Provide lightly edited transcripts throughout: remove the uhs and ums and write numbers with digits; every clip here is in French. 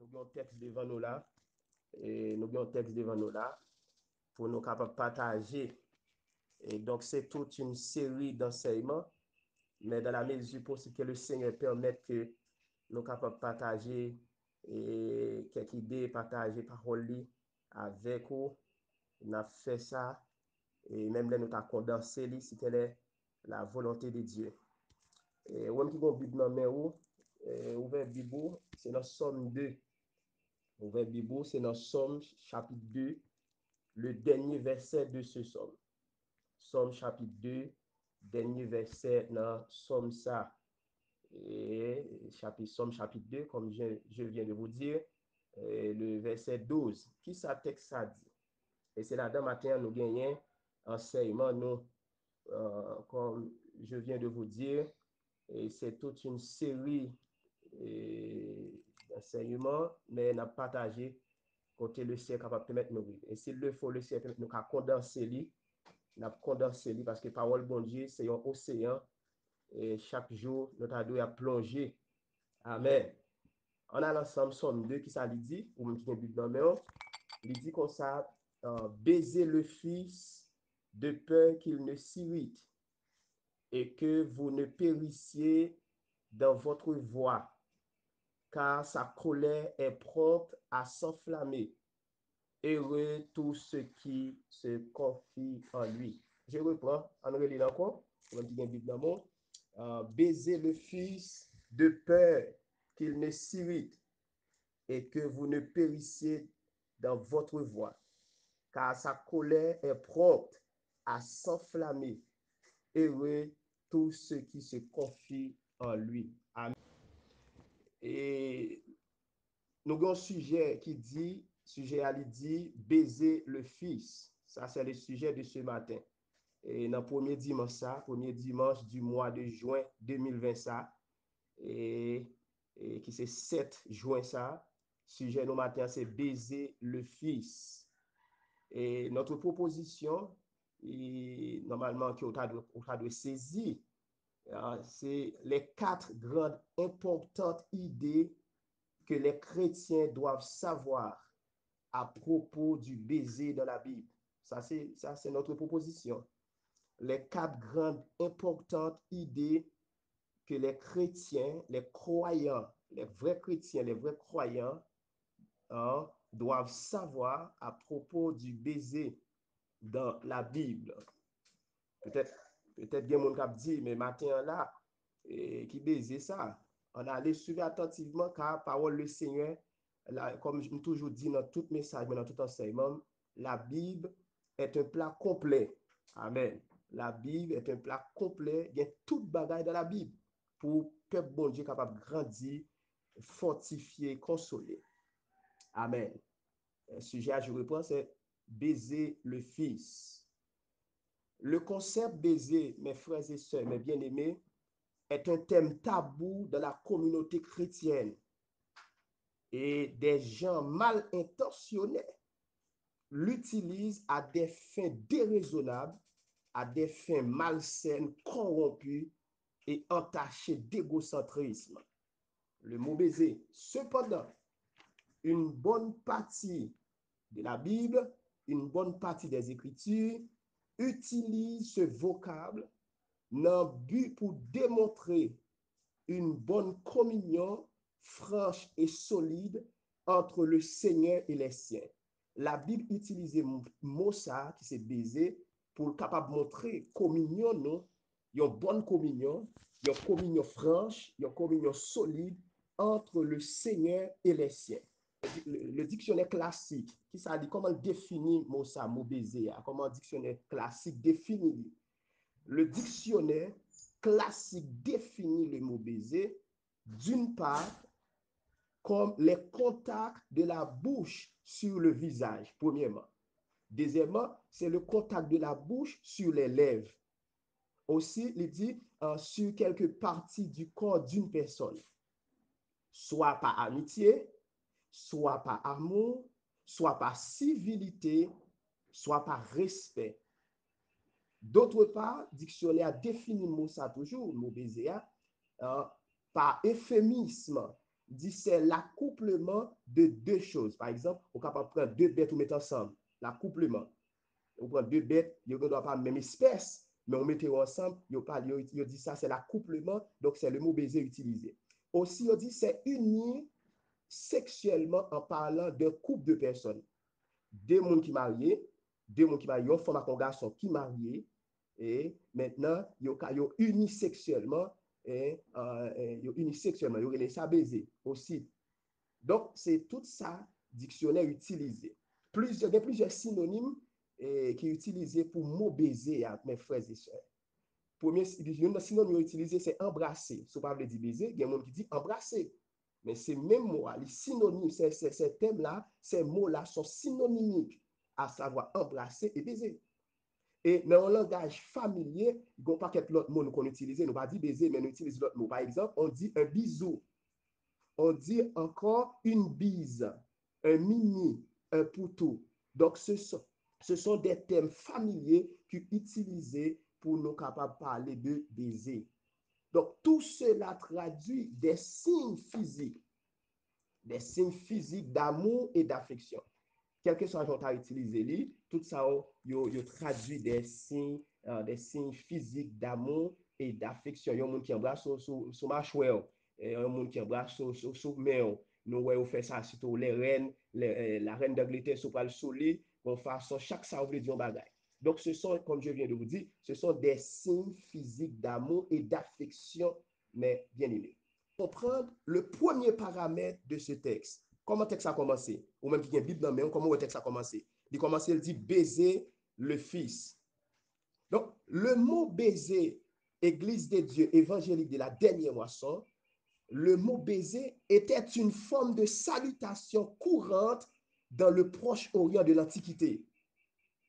avons un texte devant nous là, et nous avons un texte devant nous là, pour nous capables de partager. Et donc, c'est toute une série d'enseignements, mais dans la mesure possible que le Seigneur permette que nous capables de partager et quelques idées, partager paroles avec vous. On a fait ça, et même là, nous avons condensé, si telle est la volonté de Dieu. Et ou même qui vont Bible dans main ou, ouvert Bible, c'est dans Somme 2. Ouvert Bible, c'est dans Somme chapitre 2, le dernier verset de ce Somme. Somme chapitre 2, dernier verset dans Somme ça. Et Somme chapitre 2, comme je viens de vous dire, le verset 12. Qui ça texte ça dit? Et c'est là-dedans matin, nous gagnons enseignement, nous, comme je viens de vous dire, et c'est toute une série d'enseignements, mais on a partagé côté le ciel capable de permettre nous. Et s'il le faut, le ciel permettre nous condenser, nous condensé parce que parole bon Dieu, c'est un océan, et chaque jour, notre ado a plongé. Amen. On a l'ensemble Somme 2 qui ça lui dit, ou même qui est Bible dans le il dit comme ça, baiser le Fils de peur qu'il ne s'irrite et que vous ne périssiez dans votre voie, car sa colère est prompte à s'enflammer. Heureux tous ceux qui se confient en lui. Je reprends, en relit encore, comme dit Bible dans mon, baiser le Fils de peur qu'il ne s'irrite et que vous ne périssiez dans votre voie, car sa colère est prompte à s'enflammer. Heureux tous ceux qui se confient en lui. Amen. Et nous avons un sujet qui dit, baiser le Fils. Ça, c'est le sujet de ce matin. Et dans le premier dimanche du mois de juin 2020, ça, et qui c'est 7 juin, ça, sujet nous matin, c'est baiser le Fils. Et notre proposition, normalement, qu'on doit saisir, c'est les 4 grandes importantes idées que les chrétiens doivent savoir à propos du baiser dans la Bible. Ça, c'est notre proposition. Les 4 grandes importantes idées que les chrétiens, les croyants, les vrais chrétiens, les vrais croyants doivent savoir à propos du baiser dans la Bible. Peut-être il y a des gens qui disent, mais matin là, qui baiser ça? On a allé suivre attentivement car parole le Seigneur, comme je toujours dit dans tout message, dans tout enseignement, la Bible est un plat complet. Amen. La Bible est un plat complet. Il y a toute bagaille dans la Bible pour que le bon Dieu capable de grandir, fortifier, consoler. Amen. Le sujet à je reprends, c'est baiser le Fils. Le concept baiser, mes frères et sœurs, mes bien-aimés, est un thème tabou dans la communauté chrétienne. Et des gens mal intentionnés l'utilisent à des fins déraisonnables, à des fins malsaines, corrompues et entachées d'égocentrisme. Le mot baiser. Cependant, une bonne partie de la Bible, une bonne partie des Écritures utilise ce vocable dans le but pour démontrer une bonne communion franche et solide entre le Seigneur et les siens. La Bible utilise le mot ça qui s'est baiser pour capable montrer communion non, une bonne communion, une communion franche, une communion solide entre le Seigneur et les siens. Le dictionnaire classique, qui ça dit comment définir mot ça, mot baiser, comment le dictionnaire classique définit. Le dictionnaire classique définit le mot baiser d'une part comme les contacts de la bouche sur le visage, premièrement. Deuxièmement, c'est le contact de la bouche sur les lèvres. Aussi, il dit sur quelques parties du corps d'une personne, soit par amitié, soit par amour, soit par civilité, soit par respect. D'autre part, dictionnaire définit le mot ça toujours, le mot baiser, par euphémisme dit c'est l'accouplement de deux choses. Par exemple, on est capable de prendre deux bêtes ou mettre ensemble. L'accouplement. On prend deux bêtes, ils ne doivent pas la même espèce, mais on met ensemble, ils dit ça, c'est l'accouplement, donc c'est le mot baiser utilisé. Aussi, on dit c'est unir sexuellement en parlant d'un couple de personnes. Deux mondes qui marient, une femme et un garçon qui marient, et maintenant, ils sont unis sexuellement, ils ont ça baiser aussi. Donc, c'est tout ça, dictionnaire utilisé. Il y a plusieurs synonymes qui sont utilisés pour mot baiser, mes frères et sœurs. Premier synonyme utilisé, c'est embrasser. Si vous parlez de baiser, il y a des gens qui disent embrasser. Mais ces mêmes mots, les synonymes, ces thèmes-là, ces mots-là sont synonymiques, à savoir embrasser et baiser. Et dans un langage familier, il n'y a pas quelques mots qu'on utilise. Nous ne pas dire baiser, mais nous utilisons d'autres mots. Par exemple, on dit un bisou. On dit encore une bise, un mimi, un poutou. Donc, ce sont des thèmes familiers qui sont utilisés pour nous capables de parler de baiser. Donc, tout cela traduit des signes physiques d'amour et d'affection. Quel que soit le genre utilisé, tout ça, il traduit des signes physiques d'amour et d'affection. Il y a un monde qui embrasse sur ma chouette, un monde qui embrasse sur main. Nous, on fait ça surtout les reines, la reine d'Angleterre, sur le soleil, on fait ça, chaque ça, on veut dire un bagage. Donc, ce sont, comme je viens de vous dire, ce sont des signes physiques d'amour et d'affection, mais bien aimés. Comprendre le premier paramètre de ce texte. Comment le texte a commencé? Ou même qui a une Bible dans le comment le texte a commencé? Il commence, il dit baiser le Fils. Donc, le mot baiser, Église de Dieu évangélique de la dernière moisson, le mot baiser était une forme de salutation courante dans le Proche-Orient de l'Antiquité.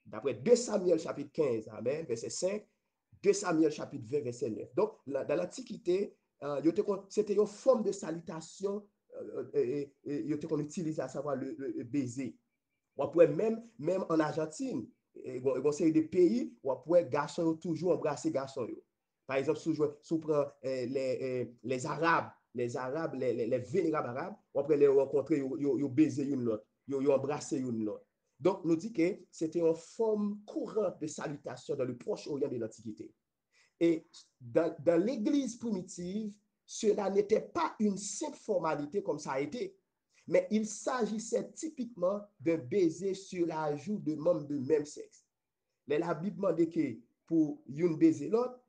D'après 2 Samuel chapitre 15, amen, verset 5, 2 Samuel chapitre 20, verset 9. Donc, dans l'Antiquité, c'était une forme de salutation qu'on utilisait, à savoir le baiser. On pourrait même en Argentine, on sait des pays où on pourrait garçon toujours embrasser garçon. Par exemple, si on prend les Arabes, les vénérables Arabes, on pourrait les rencontrer, ils baiser une l'autre, ils embrasser une l'autre. Donc, nous dit que c'était une forme courante de salutation dans le Proche-Orient de l'Antiquité. Et dans l'Église primitive, cela n'était pas une simple formalité comme ça a été, mais il s'agissait typiquement d'un baiser sur la joue de membres de même sexe. La Bible demande que pour une baiser l'autre,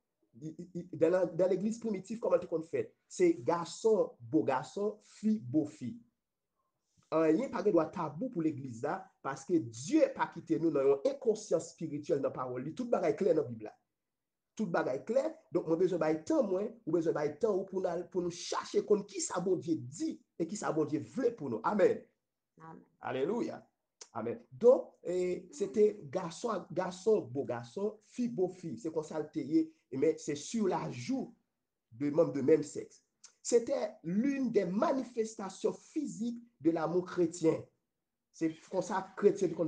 dans l'Église primitive, comment on fait? C'est garçon, beau garçon, fille, beau fille. Rien pas de tabou pour l'église là parce que Dieu n'a pas quitté nous dans une inconscience spirituelle dans la parole. Tout bagage clair dans la Bible. Tout bagage clair. Donc, on a besoin de temps moins, ou besoin de temps pour nous chercher qui ça bon Dieu dit et qui ça bon Dieu veut pour nous. Amen. Amen. Alléluia. Amen. Donc, c'était garçon, beau garçon, fille, beau fille. C'est comme ça le théier, mais c'est sur la joue de membres de même sexe. C'était l'une des manifestations physiques de l'amour chrétien. C'est comme ça chrétien qu'on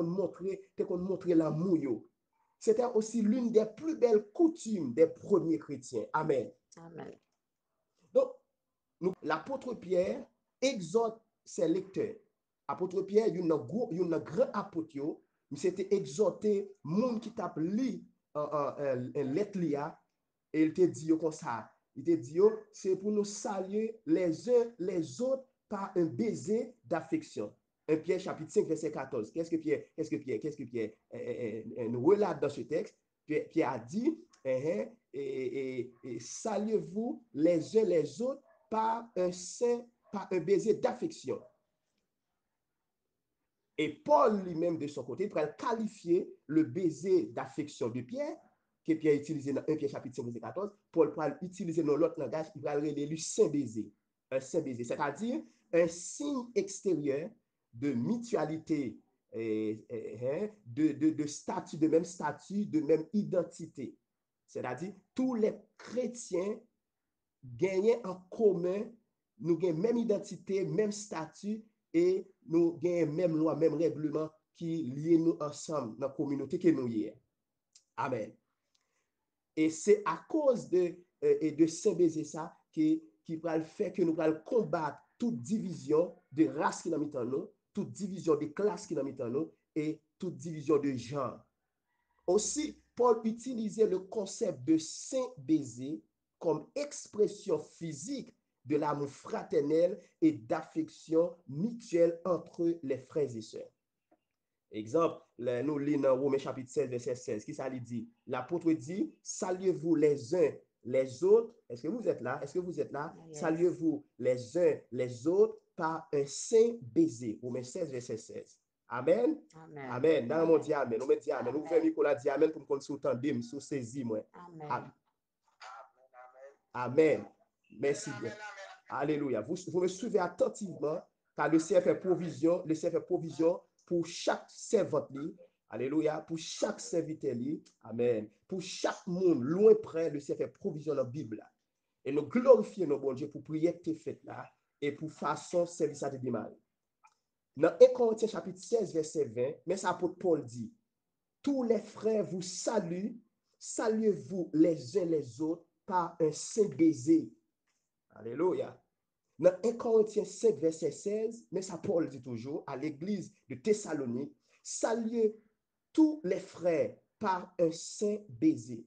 montrer l'amour. C'était aussi l'une des plus belles coutumes des premiers chrétiens. Amen. Amen. Donc, l'apôtre Pierre exhorte ses lecteurs. Apôtre Pierre, il y a un grand apôtre, il s'était exhorté, monde qui t'a lu un lettre et il te dit comme ça. Il te dit, c'est pour nous saluer les uns les autres par un baiser d'affection. 1 Pierre chapitre 5, verset 14. Qu'est-ce que Pierre nous relate dans ce texte? Pierre a dit, saluez-vous les uns les autres par un baiser d'affection. Et Paul lui-même, de son côté, pourrait qualifier le baiser d'affection de Pierre, que Pierre utilisé dans 1 Pierre chapitre 5, verset 14. Paul pourrait utiliser dans l'autre langage, il va le saint baiser. Un saint baiser, c'est-à-dire un signe extérieur de mutualité, de statut, de même statut, de même identité. C'est-à-dire, tous les chrétiens gagnent en commun, nous gagnons même identité, même statut, et nous gagnons même loi, même règlement qui lient nous ensemble dans la communauté que nous y est. Amen. Et c'est à cause de Saint-Baiser ça que qui va le faire que nous allons combattre toute division de race qui n'a mis en nous, toute division de classe qui n'a mis en nous et toute division de genre. Aussi, Paul utilisait le concept de saint baiser comme expression physique de l'amour fraternel et d'affection mutuelle entre les frères et sœurs. Exemple, nous lisons dans Romains chapitre 16, verset 16, qui ça lui dit? L'apôtre dit, saluez-vous les uns les autres. Est-ce que vous êtes là? Est-ce que vous êtes là? Yes. Saluez-vous les uns les autres par un saint baiser. Romains 16, verset 16. Amen. Amen. Amen. Dans mon dit Amen. On me dit Amen. Vous pouvez Nicolas dit Amen pour me connaître sous tandem, sous saisi, moi. Amen. Amen. Merci bien. Alléluia. Vous me suivez attentivement, car le Seigneur fait provision, pour chaque servante. Alléluia. Pour chaque serviteur. Amen. Pour chaque monde, loin près, le Seigneur fait provision dans la Bible. Et nous glorifions nos bon Dieu pour prier que tu faites là et pour façon service à te démarrer. Dans 1 Corinthiens chapitre 16, verset 20, mais ça apôtre Paul dit, tous les frères vous saluent, saluez-vous les uns les autres par un saint baiser. Alléluia. Dans 1 Corinthiens 5, verset 16, mais ça Paul dit toujours à l'église de Thessalonique, saluez tous les frères par un saint baiser.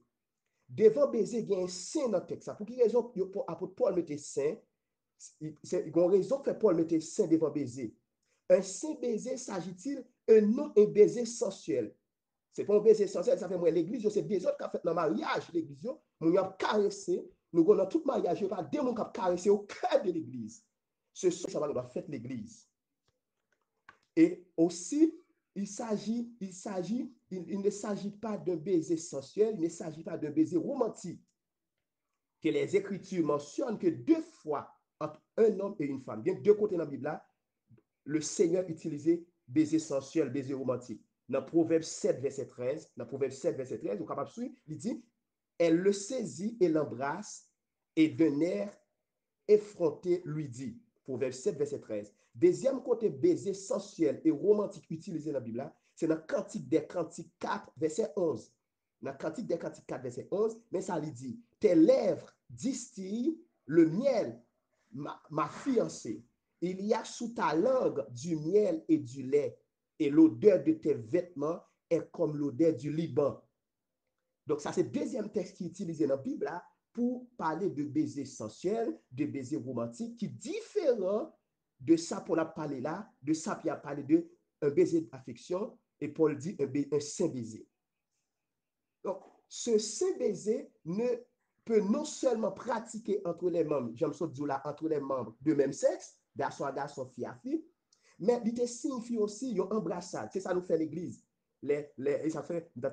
Devant baiser, il y a un saint dans le texte. Pour quelle raison apôtre Paul mette saint? Il y a une raison que Paul mette saint devant baiser. Un saint baiser, s'agit-il un baiser sensuel? C'est pas un baiser sensuel, ça fait moi l'église, c'est des autres qui ont fait dans le mariage, l'église, nous avons caressé, nous avons tout mariage, il n'y a pas des gens qui ont caressé au cœur de l'église. Ce sont ça va faire l'église. Et aussi, il ne s'agit pas d'un baiser sensuel, il ne s'agit pas d'un baiser romantique. Que les Écritures mentionnent que 2 fois entre un homme et une femme, bien 2 côtés dans la Bible, là, le Seigneur utilisait baiser sensuel, baiser romantique. Dans Proverbe 7, verset 13, vous êtes capable de suivre, il dit, elle le saisit et l'embrasse et d'un air effronté lui dit. Proverbe 7, verset 13. Deuxième côté baiser sensuel et romantique utilisé dans la Bible, c'est dans Cantique des Cantiques 4, verset 11. Dans Cantique des Cantiques 4, verset 11, mais ça lui dit, tes lèvres distillent le miel, ma fiancée. Il y a sous ta langue du miel et du lait, et l'odeur de tes vêtements est comme l'odeur du Liban. Donc, ça, c'est le deuxième texte qui est utilisé dans la Bible là, pour parler de baiser sensuel, de baiser romantique, qui est différent de ça qu'on a parlé là, de ça qui a parlé de un baiser d'affection, et Paul dit un saint baiser. Donc, ce saint baiser peut non seulement pratiquer entre les membres, j'aime ça dire là, entre les membres de même sexe, garçon à garçon, fille à fille, mais il te signifie aussi une embrassade. C'est ça nous fait l'église. Et ça fait, dans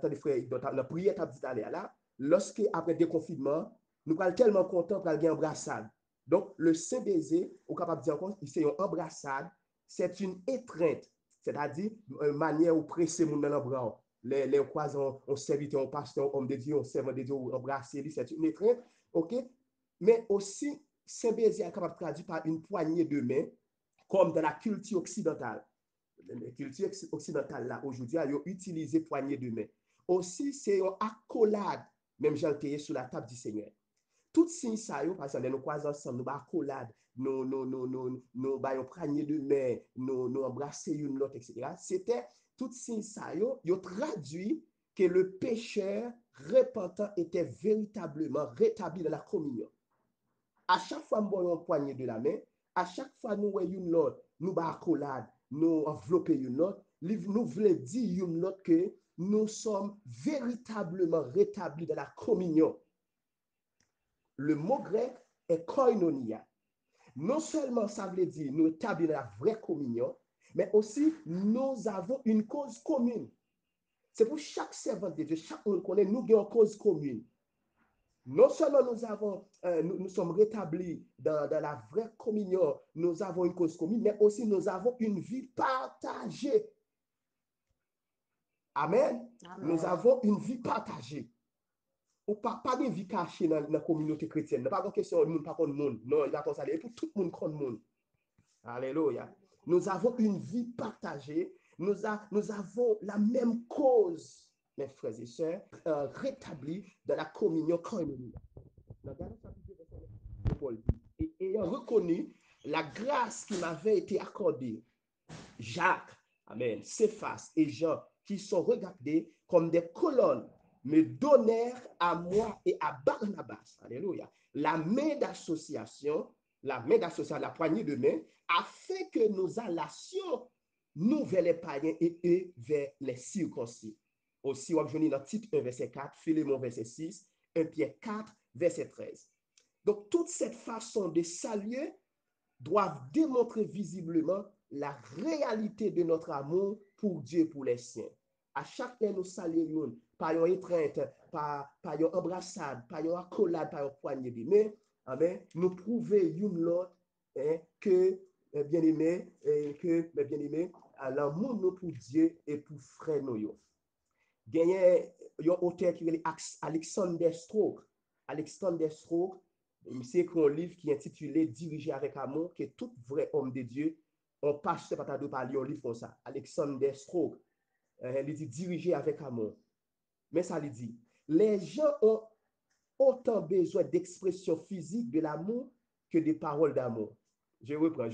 la prière, tu as dit là, lorsque, après le déconfinement, nous sommes tellement contents pour aller en embrassade. Donc, le saint baiser, on est capable de dire encore, c'est une embrassade, c'est une étreinte, c'est-à-dire une manière où presser mon dans le bras. Les croisants, on serviteur, on pasteur, homme de Dieu, on servant de Dieu, on embrasser, c'est une étreinte, ok? Mais aussi, saint baiser est capable de traduire par une poignée de main, comme dans la culture occidentale. La culture occidentale, là, aujourd'hui, ils ont utilisé poignée de main. Aussi, c'est une accolade, même j'ai le sur la table du Seigneur. Tout signe ça, par exemple, nous croisons ensemble, nous accolade, nous poignée de main, nous embrasser une autre, etc. C'était tout signe ça, ils ont traduit que le pécheur repentant était véritablement rétabli dans la communion. À chaque fois, nous voyons une poignée de la main, à chaque fois, nous voyons une autre, nous accolade, nous envelopper une autre, nous voulons dire une autre que nous sommes véritablement rétablis dans la communion. Le mot grec est koinonia. Non seulement ça veut dire nous établis dans la vraie communion, mais aussi nous avons une cause commune. C'est pour chaque servant de Dieu, chaque monde connaît, nous avons une cause commune. Non seulement nous sommes rétablis dans la vraie communion, nous avons une cause commune, mais aussi nous avons une vie partagée. Amen. Amen. Nous avons une vie partagée. Ou pas de vie cachée dans la communauté chrétienne. Pas de question de monde, pas contre monde. Non, il va comme ça. Et pour tout le monde contre monde. Alléluia. Nous avons une vie partagée. Nous avons la même cause, mes frères et sœurs, rétablis dans la communion koinonia. Dans Galates chapitre 2, Paul dit, et ayant reconnu la grâce qui m'avait été accordée, Jacques, amen, Céphas et Jean, qui sont regardés comme des colonnes, me donnèrent à moi et à Barnabas, alléluia, la main d'association, la poignée de main, afin que nous allassions nous vers les païens et eux vers les circoncis. Aussi, on va dans Tite 1, verset 4, Philémon, verset 6, 1 Pierre 4, verset 13. Donc, toute cette façon de saluer doivent démontrer visiblement la réalité de notre amour pour Dieu et pour les siens. À chaque fois, nous saluons par une étreinte, par une embrassade, par une accolade, par une poignée de main. Amen. Nous prouvons une l'autre que, bien-aimé, l'amour nous pour Dieu et pour frère nous. Il y a un auteur qui est Alexander Stroke. Alexander Stroke, c'est un livre qui est intitulé Diriger avec amour, que tout vrai homme de Dieu, on passe ce pas de parler un livre comme ça. Alexander Stroke, il dit Diriger avec amour. Mais ça lui dit, les gens ont autant besoin d'expression physique de l'amour que de paroles d'amour. Je reprends.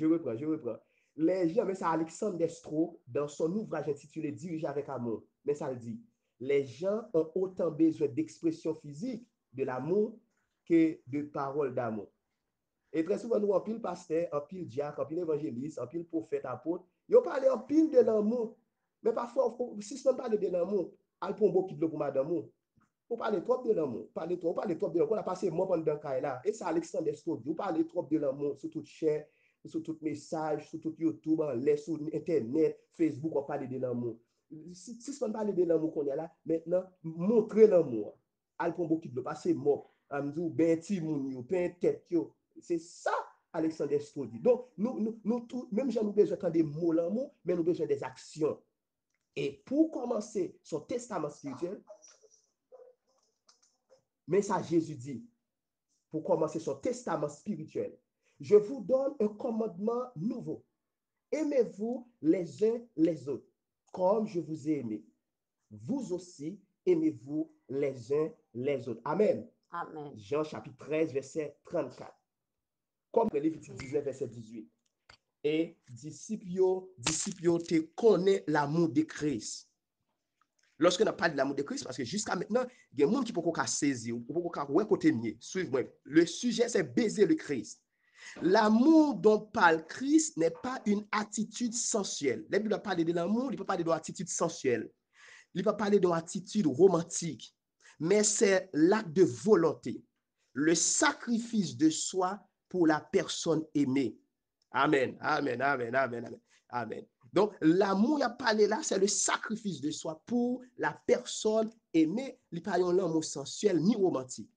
Les gens, mais ça Alexander Stroke, dans son ouvrage intitulé Diriger avec amour, mais ça le dit, les gens ont autant besoin d'expression physique de l'amour que de paroles d'amour. Et très souvent, nous, en pile pasteur, en pile diacre, en pile évangéliste, en pile prophète, apôtre, ils parlent en pile de l'amour. Mais parfois, si on parle de l'amour, elle prend beaucoup de l'eau pour madame. Vous parlez trop de l'amour. Vous parlez trop de l'amour. On a passé moi pendant un cas là. Et ça, Alexander Stroke, vous parlez trop de l'amour sur tout chaîne, sur tout message, sur tout YouTube, sur Internet, Facebook, on parle de l'amour. Si on parle de l'amour qu'on est là, maintenant, montrez l'amour. Elle prend beaucoup de l'eau. Passez moi. Elle me dit, ben, timoun, ben, tête, yo. C'est ça, Alexander Stroke dit. Donc, nous tous, même si nous besoin des mots l'amour, mais nous besoin des actions. Et pour commencer son testament spirituel, mais ça, Jésus dit, pour commencer son testament spirituel, je vous donne un commandement nouveau. Aimez-vous les uns les autres, comme je vous ai aimé. Vous aussi, aimez-vous les uns les autres. Amen. Amen. Jean chapitre 13, verset 34. Comme Lévitique 19, verset 18. Et disciples te connaissent l'amour de Christ. Lorsque on parle de l'amour de Christ, parce que jusqu'à maintenant, il y a des gens qui ne peuvent pas saisir, ou ne peuvent pas côté mieux. Suivez-moi. Le sujet, c'est baiser le Christ. L'amour dont parle Christ n'est pas une attitude sensuelle. La Bible parle de l'amour, il ne peut pas parler d'une attitude sensuelle. Il ne peut pas parler d'une attitude romantique. Mais c'est l'acte de volonté. Le sacrifice de soi pour la personne aimée. Amen, amen, amen, amen, amen, amen. Donc, l'amour, il a parlé là, c'est le sacrifice de soi pour la personne aimée. Il n'y a pas l'amour sensuel ni romantique.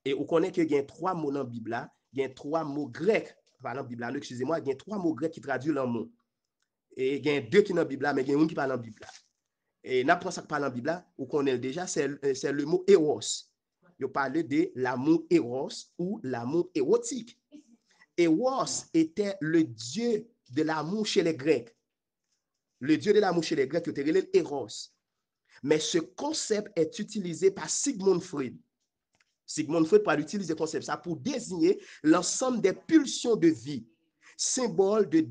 Et on connaît qu'il y a trois mots dans la Bible là, il y a trois mots grecs, dans la Bible là, excusez-moi, il y a trois mots grecs qui traduisent l'amour. Et il y a deux qui sont dans la Bible là, mais il y a un qui parle dans la Bible là. Et n'importe ça qui parle dans la Bible là, on connaît déjà, c'est le mot éros. Il parle de l'amour éros ou l'amour érotique. Eros était le dieu de l'amour chez les Grecs. Le dieu de l'amour chez les Grecs, était appelé Eros. Mais ce concept est utilisé par Sigmund Freud. Sigmund Freud peut utiliser ce concept ça pour désigner l'ensemble des pulsions de vie, symbole du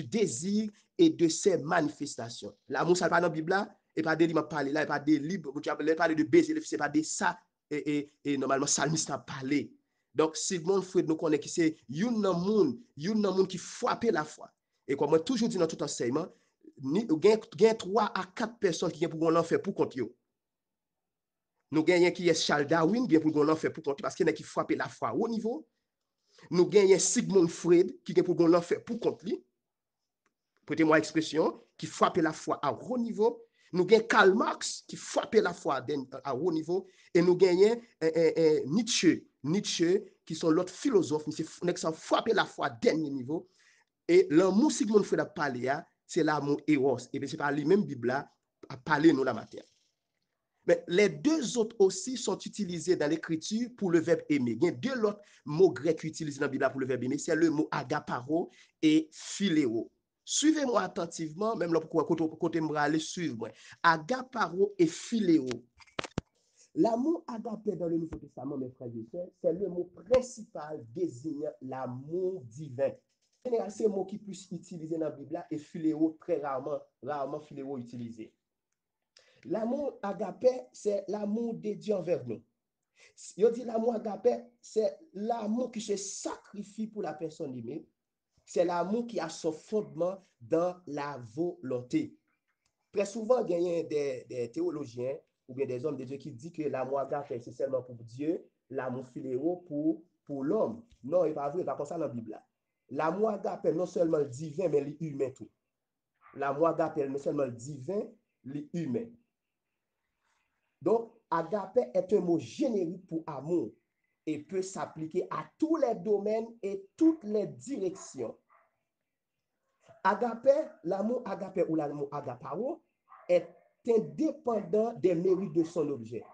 désir et de ses manifestations. L'amour, ça pas dans la Bible là, et pas des livres parler là, et pas des livres, vous parlez de baiser, c'est pas de ça, et normalement, Salmiste a parlé. Donc, Sigmund Freud nous connaît qui c'est un monde qui frappe la foi. Et comme moi, toujours dit dans tout enseignement, il y a 3 à 4 personnes qui viennent pour l'enfer pour compte. Nous gagnons qui est Charles Darwin, bien pour l'enfer pour compte, parce qu'il y a qui frappe la foi au niveau. Nous gagnons Sigmund Freud, qui est pour l'enfer pour compte. Prêtez-moi l'expression, qui frappe la foi à haut niveau. Nous gagnons Karl Marx, qui frappe la foi à haut niveau. Et nous gagnons Nietzsche, qui sont l'autre philosophe, qui frappe la foi à dernier niveau. Et l'amour Sigmund Freud a parlé, c'est l'amour Eros. Et bien, c'est par lui-même Bible a parlé nous la matière. Mais les deux autres aussi sont utilisés dans l'écriture pour le verbe aimer. Il y a deux autres mots grecs utilisés dans la Bible pour le verbe aimer. C'est le mot agaparo et philéo. Suivez-moi attentivement, même là, pourquoi côté me aller suivre moi. Agaparo et philéo. L'amour agapé dans le Nouveau Testament, mes frères et sœurs, c'est le mot principal désignant l'amour divin. En général, c'est le mot qui est plus utilisé dans la Bible et philéo très rarement philéo utilisé. L'amour agapé, c'est l'amour de Dieu envers nous. Il dit l'amour agapé, c'est l'amour qui se sacrifie pour la personne aimée. C'est l'amour qui a son fondement dans la volonté. Très souvent, il y a des théologiens ou bien des hommes de Dieu qui disent que l'amour agapé, c'est seulement pour Dieu, l'amour philéo pour l'homme. Non, il n'est pas vrai, il n'y a pas comme ça dans la Bible. L'amour agapé, non seulement divin, mais l'humain tout. L'amour agapé, non seulement divin, l'humain. Donc, agapé est un mot générique pour amour et peut s'appliquer à tous les domaines et toutes les directions. Agapé, l'amour agapé ou l'amour agapao est indépendant des mérites de son objet.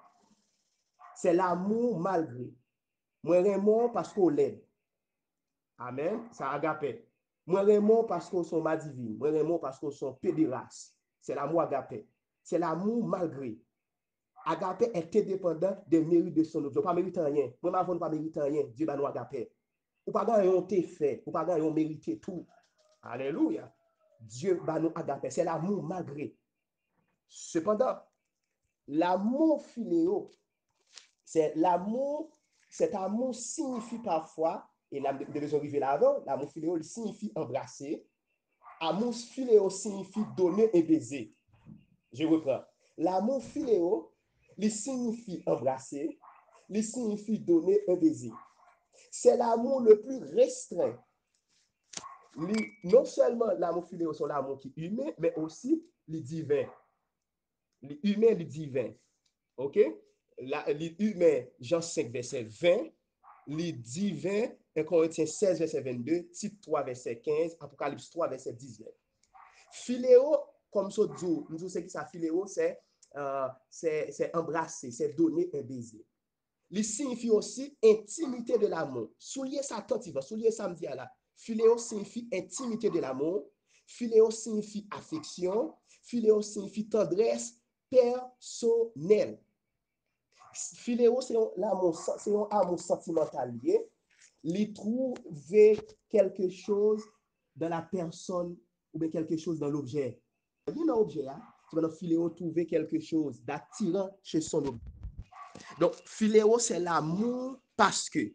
C'est l'amour malgré. Moi, Raymond, parce qu'on l'aide. Amen. Ça agapé. Moi, Raymond, parce qu'on sont ma divine. Moi, Raymond, parce qu'on sont pédéras. C'est l'amour agapé. C'est l'amour malgré. Agapé est indépendant des mérites de son objet. Ou pas mérite rien. Moi, ma ne pas mérite rien. Dieu va nous agapé. Ou pas gagner on t'est fait. Ou pas gagner on mérité tout. Alléluia. Dieu va nous agapé. C'est l'amour malgré. Cependant, l'amour philéo, c'est l'amour, cet amour signifie parfois, et là, de les arriver là-avant, l'amour philéo signifie embrasser. Amour philéo signifie donner et baiser. Je reprends. L'amour philéo, il signifie embrasser, il signifie donner un baiser. C'est l'amour le plus restreint. Non seulement l'amour philéo, c'est l'amour qui est humain, mais aussi le divin. L'humain, le divin. OK? L'humain, Jean 5, verset 20. Le divin, 1 Corinthiens 16, verset 22. Tite 3, verset 15. Apocalypse 3, verset 19. Philéo, comme ça, nous savons que ça, philéo, c'est embrasser, c'est donner un baiser. Il signifie aussi intimité de l'amour. Soulier ça attentivement, soulier ça me dit là. Philéo signifie intimité de l'amour. Philéo signifie affection. Philéo signifie tendresse personnelle. Philéo, c'est un amour sentimental lié. Il trouver quelque chose dans la personne ou bien quelque chose dans l'objet. Dans l'objet, tu vas philéo trouver quelque chose d'attirant chez son objet. Donc, philéo, c'est l'amour parce que.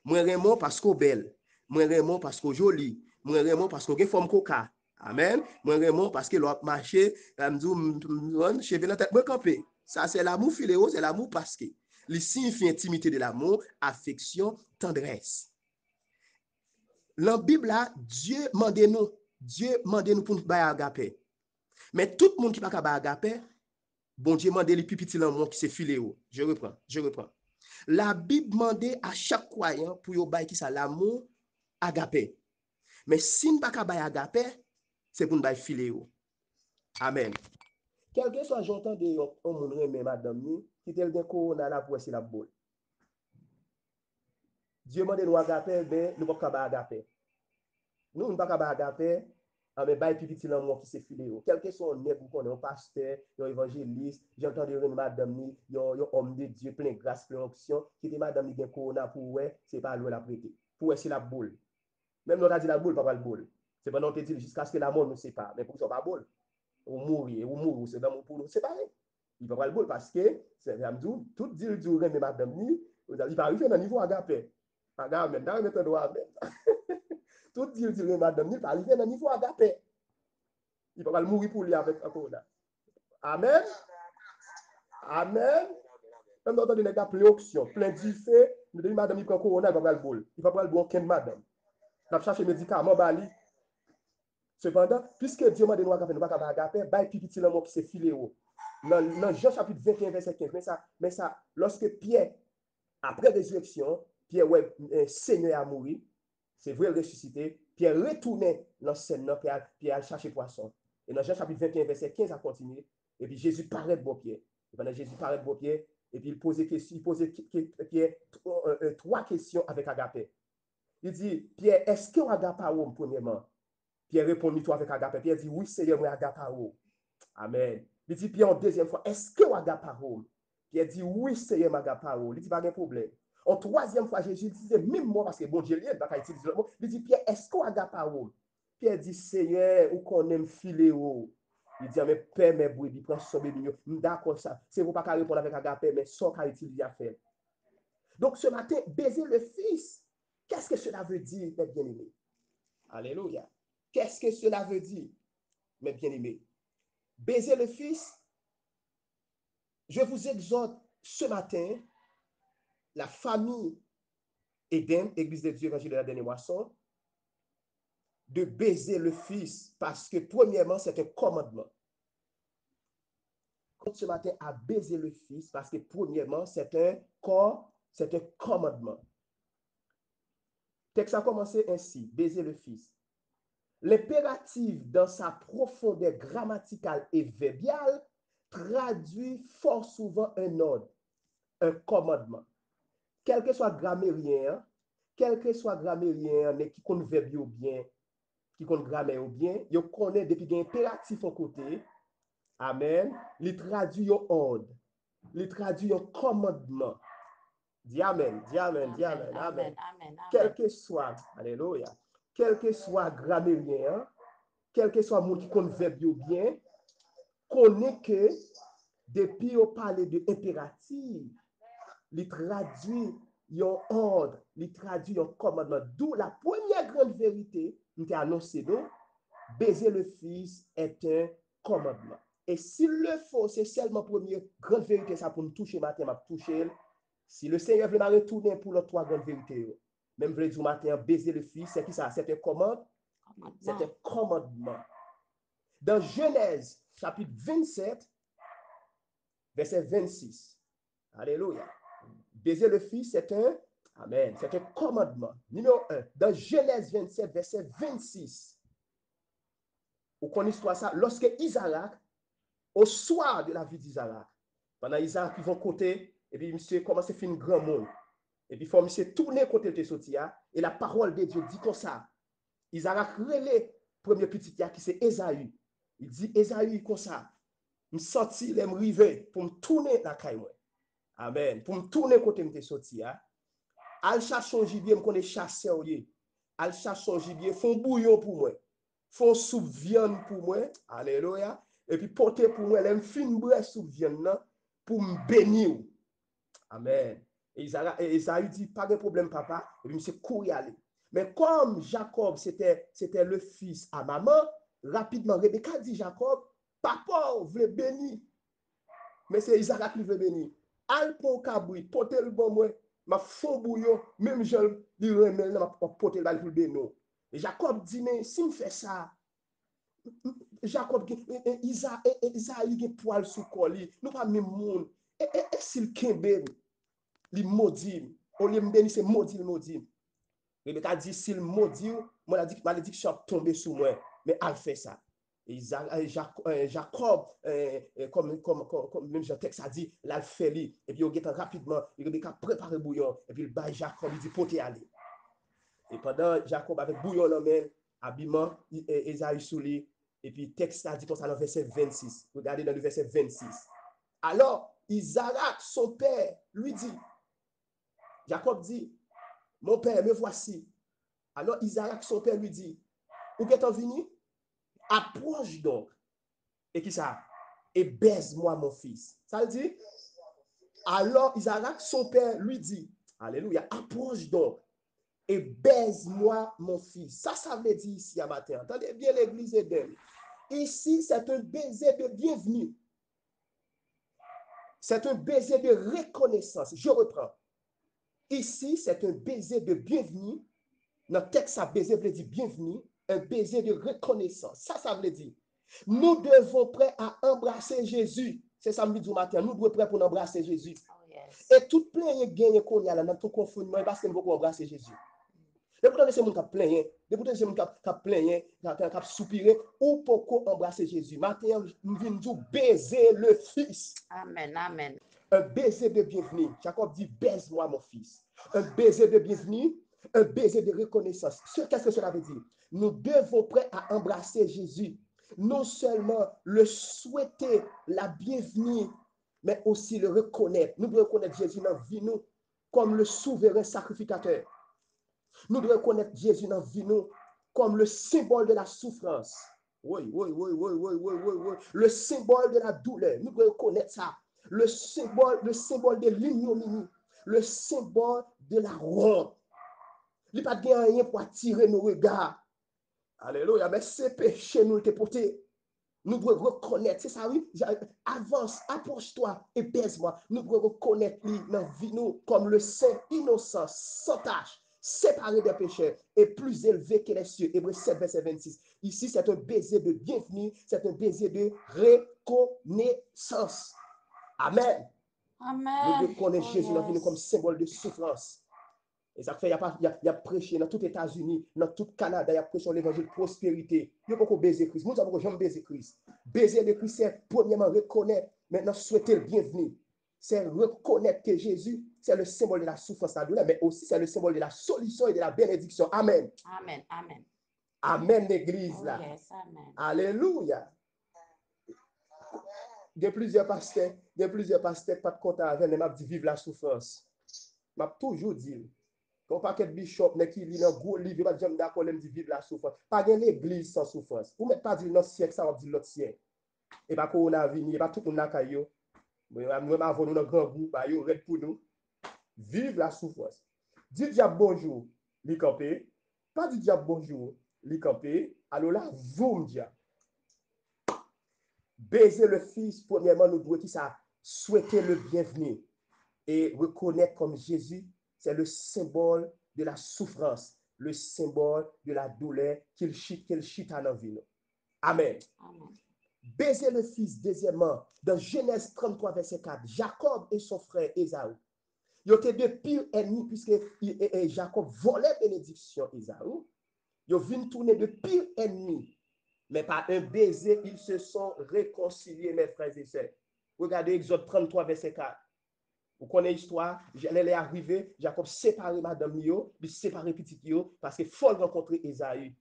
Moi, Raymond, parce qu'on belle. Moi, Raymond, parce qu'on joli. Moi, Raymond, parce qu'on a forme coca. Amen. Moi, Raymond, parce que l'autre marché, je vais la tête me camper. Ça, c'est l'amour philéo, c'est l'amour parce que. Il signifie intimité de l'amour, affection, tendresse. Dans la Bible, Dieu mande nous pour nous faire agapé. Mais tout le monde qui n'a pas agapé, bon Dieu mande les plus petits l'amour qui c'est philéo. Je reprends. La Bible demande à chaque croyant pour yo bay qui ça l'amour agapé. Mais si nous pas bay agapé, c'est pour nous bay philéo. Amen. Quelque soit j'entends de on moun reme madame ni qui tel gen corona la pour essayer la boule. Dieu mande nous agapé, ben nous pas bay agapé. Nous pas bay agapé, mais bay petit l'amour qui c'est philéo. Quel que soit nèg ou qu'on un pasteur, un évangéliste, j'entends de madame ni, un homme de Dieu plein grâce, plein onction, qui dit madame ni gen corona pour ouais, c'est pas louer la prêter. Pour essayer la boule. Même nous on a dit la boule, pas le boule. C'est pendant que tu dis jusqu'à ce que la mort ne sépare. Mais pour ça, pas boule. Ou mourir, c'est dans pour nous séparer. Il ne peut pas le boule parce que, c'est tout dit le jour, mais madame ni, il va arriver dans le niveau agapé. Madame, maintenant, on est droit même. Tout dit le jour, madame ni, il va arriver dans le niveau agapé. Il ne peut pas le mourir pour lui avec un corona. Amen. Amen. Même dans les gars, plein option, plein d'effets, nous disons, madame, il prend corona, il va pas le boule. Il va pas le boule aucun madame. Il va chercher médicaments, bali. Cependant, puisque Dieu m'a donné nous pas agapé, bail petit l'amour qui s'est filéo. Dans Jean chapitre 21 verset 15, mais ça lorsque Pierre après résurrection, Pierre ouais Seigneur a mouru, c'est vrai ressuscité, Pierre retournait dans scène Pierre a cherché poisson. Et dans Jean chapitre 21 verset 15 a continué et puis Jésus paraît de beau Pierre. Et pendant Jésus paraît de beau Pierre et puis il posait Pierre trois questions avec agapé. Il dit Pierre, est-ce que agapé premièrement? Pierre répond toi avec agapé. Pierre dit oui, Seigneur, moi agapao. Amen. Il dit Pierre en deuxième fois, est-ce que agapao? Pierre dit, oui, Seigneur, ma parole. Il dit, pas de problème. En troisième fois, Jésus disait, même moi, parce que bon Dieu, il n'a pas utilisé le mot, il dit, Pierre, est-ce qu'on a la parole? Pierre dit, Seigneur, ou qu'on aime filer haut. Il dit, mais père, mes brebis, prends son bébé. D'accord, ça. C'est vous pas qu'à répondre avec agapé, mais sans qu'à utiliser à faire. Donc, ce matin, baiser le Fils, qu'est-ce que cela veut dire, mes bien-aimés? Alléluia. Qu'est-ce que cela veut dire, mes bien-aimés? Baiser le Fils, je vous exhorte ce matin, la famille Éden, Église de Dieu, Évangile de la dernière moisson, de baiser le Fils parce que, premièrement, c'est un commandement. Ce matin, à baiser le Fils parce que, premièrement, c'est un commandement. Texte a commencé ainsi, baiser le Fils. L'impératif, dans sa profondeur grammaticale et verbiale, traduit fort souvent un ordre, un commandement. Quel que soit grammairien, mais qui compte verbe ou bien, qui compte grammaire ou bien, il connaît depuis qu'il y a un impératif au côté, amen, il traduit un ordre, il traduit un commandement. Dis amen, dis amen, dis amen, amen. Quel que soit, alléluia, quel que soit grammairien, quel que soit le monde qui compte verbe ou bien, connaît que depuis on parle de impératif, il traduit un ordre, il traduit un commandement. D'où la première grande vérité, nous t'ai annoncé, donc, baiser le Fils est un commandement. Et s'il le faut, c'est seulement la première grande vérité, ça pour nous toucher matin, m'a toucher. Si le Seigneur veut me retourner pour les trois grandes vérités, même veut dire matin, baiser le Fils, c'est qui ça? C'est un commandement. C'est un commandement. Dans Genèse, chapitre 27, verset 26. Alléluia. Baiser le Fils, c'est un, amen, c'est un commandement. Numéro 1, dans Genèse 27, verset 26. Vous connaissez ça? Lorsque Isaac, au soir de la vie d'Isaac, pendant Isaac, ils vont côté, et puis monsieur commence à faire un grand monde. Et puis il faut monsieur tourner côté de sorti, et la parole de Dieu dit comme ça. Isaac relève premier petit qui c'est Esaü. Il dit Esaü comme ça. Je sorti, il me rive pour me tourner la caille. Amen. Pour me tourner côté de sorti. Al chercher son gibier, me connaît chasser. Al chercher son gibier, font bouillon pour moi. Font soupe viande pour moi. Alléluia. Et puis porter pour moi, les fin bresse soupe viande pour me bénir. Amen. Et Isaïe dit, pas de problème, papa. Et puis, monsieur courir aller. Mais comme Jacob, c'était le fils à maman, rapidement, Rebecca dit Jacob, papa, voulait bénir. Mais c'est Isaac qui veut bénir. Al pour cabri, porter le bon moi, ma fond bouillon, même je lui remets, ma porter le pour bénir. Et Jacob dit, mais si me fait ça, Jacob, Isaïe, il poil sous colis, nous pas même monde. Et s'il kembe, li maudit. Au lieu de bénir, c'est maudit. Rebecca dit, s'il maudit, malédiction tombe sur moi. Mais elle fait ça. Et Jacob, comme même Jean texte a dit, là, il fait lui. Et puis, il get rapidement, Rebecca prépare le bouillon. Et puis, il bat Jacob, il dit, potez aller. Et pendant Jacob, avec bouillon en main, habillement, Esaü sous lui. Et puis, texte a dit comme ça dans le verset 26. Regardez dans le verset 26. Alors, Isaac, son père, lui dit, Jacob dit, mon père, me voici. Alors Isaac, son père, lui dit, où est-on venu? Approche donc. Et qui ça? Et baise-moi mon fils. Ça veut dire? Alors Isaac, son père, lui dit, alléluia, approche donc et baise-moi mon fils. Ça veut dire ici à matin. Entendez bien l'église d'Éden. Ici, c'est un baiser de bienvenue. C'est un baiser de reconnaissance. Je reprends. Ici, c'est un baiser de bienvenue. Dans le texte, ça baiser veut dire bienvenue, un baiser de reconnaissance. Ça veut dire. Nous devons prêts à embrasser Jésus. C'est samedi du matin. Nous devons prêts pour embrasser Jésus. Oh, yes. Et tout plein de gagne qu'on y a là dans tout confinement parce que nous devons embrasser Jésus. Et pourtant, c'est mon qui plein. Et pourtant, c'est mon qui plein, qui soupiré ou pourquoi embrasser Jésus. Matin, nous venons baiser le Fils. Amen, amen. Un baiser de bienvenue. Jacob dit, baise-moi mon fils. Un baiser de bienvenue, un baiser de reconnaissance. Qu'est-ce que cela veut dire? Nous devons prêts à embrasser Jésus. Non seulement le souhaiter la bienvenue, mais aussi le reconnaître. Nous devons reconnaître Jésus dans la vie, nous, comme le souverain sacrificateur. Nous devons reconnaître Jésus dans la vie, nous, comme le symbole de la souffrance. Oui, oui, oui, oui, oui, oui, oui, oui. Le symbole de la douleur. Nous devons reconnaître ça. Le symbole de l'ignominie. Le symbole de la honte. Il n'y a pas de rien pour attirer nos regards. Alléluia. Mais c'est péché nous te porter. Nous devons reconnaître, c'est ça, oui. Avance, approche-toi et baise-moi. Nous devons reconnaître lui dans la vie, nous, comme le saint innocent, sans tâche, séparé des pécheurs et plus élevé que les cieux. Hébreux 7, verset 26. Ici, c'est un baiser de bienvenue, c'est un baiser de reconnaissance. Amen. Nous devons Amen. connaître Oh, Jésus dans la vie nous, comme yes. symbole de souffrance. Et ça fait, il y a prêché dans tout les États-Unis, dans tout le Canada, il y a prêché l'évangile de prospérité. Il y a beaucoup baiser Christ. Nous avons jamais baiser Christ. Baiser le Christ, c'est premièrement reconnaître, maintenant souhaiter le bienvenu. C'est reconnaître que Jésus, c'est le symbole de la souffrance, de la douleur, mais aussi c'est le symbole de la solution et de la bénédiction. Amen. Amen. Amen. Amen, l'église Oh, là. yes. Amen. Alléluia. Il y a plusieurs pasteurs pas de contact avec, mais m'a dit vive la souffrance. M'a toujours dit. Quand paquet bishop qui lit dans gros livre, pas jamais d'accord l'aime dit vive la souffrance. Pas gain l'église sans souffrance. Ou mettre pas dire dans siècle ça on dit l'autre siècle. Et pas qu'on a venu, et pas tout le monde n'a caillou. Nous avons nous grand goût, bah yo red pour nous. Vive la souffrance. Dis diable bonjour, li campé. Pas du diable bonjour, li campé. Alors là, zoom diable. Baiser le fils, premièrement, nous devons qui ça souhaiter le bienvenu et reconnaître comme Jésus, c'est le symbole de la souffrance, le symbole de la douleur qu'il chite à la vie. Amen. Amen. Baiser le fils, deuxièmement, dans Genèse 33, verset 4, Jacob et son frère Ésaü. Ils étaient de pires ennemis puisque Jacob volait bénédiction Ésaü. Ils viennent tourner de pires ennemis. Mais par un baiser, ils se sont réconciliés, mes frères et sœurs. Regardez Exode 33, verset 4. Vous connaissez l'histoire, elle est arrivée, Jacob séparé madame Lio, puis séparé petit Lio, parce qu'il faut rencontrer Esaü, il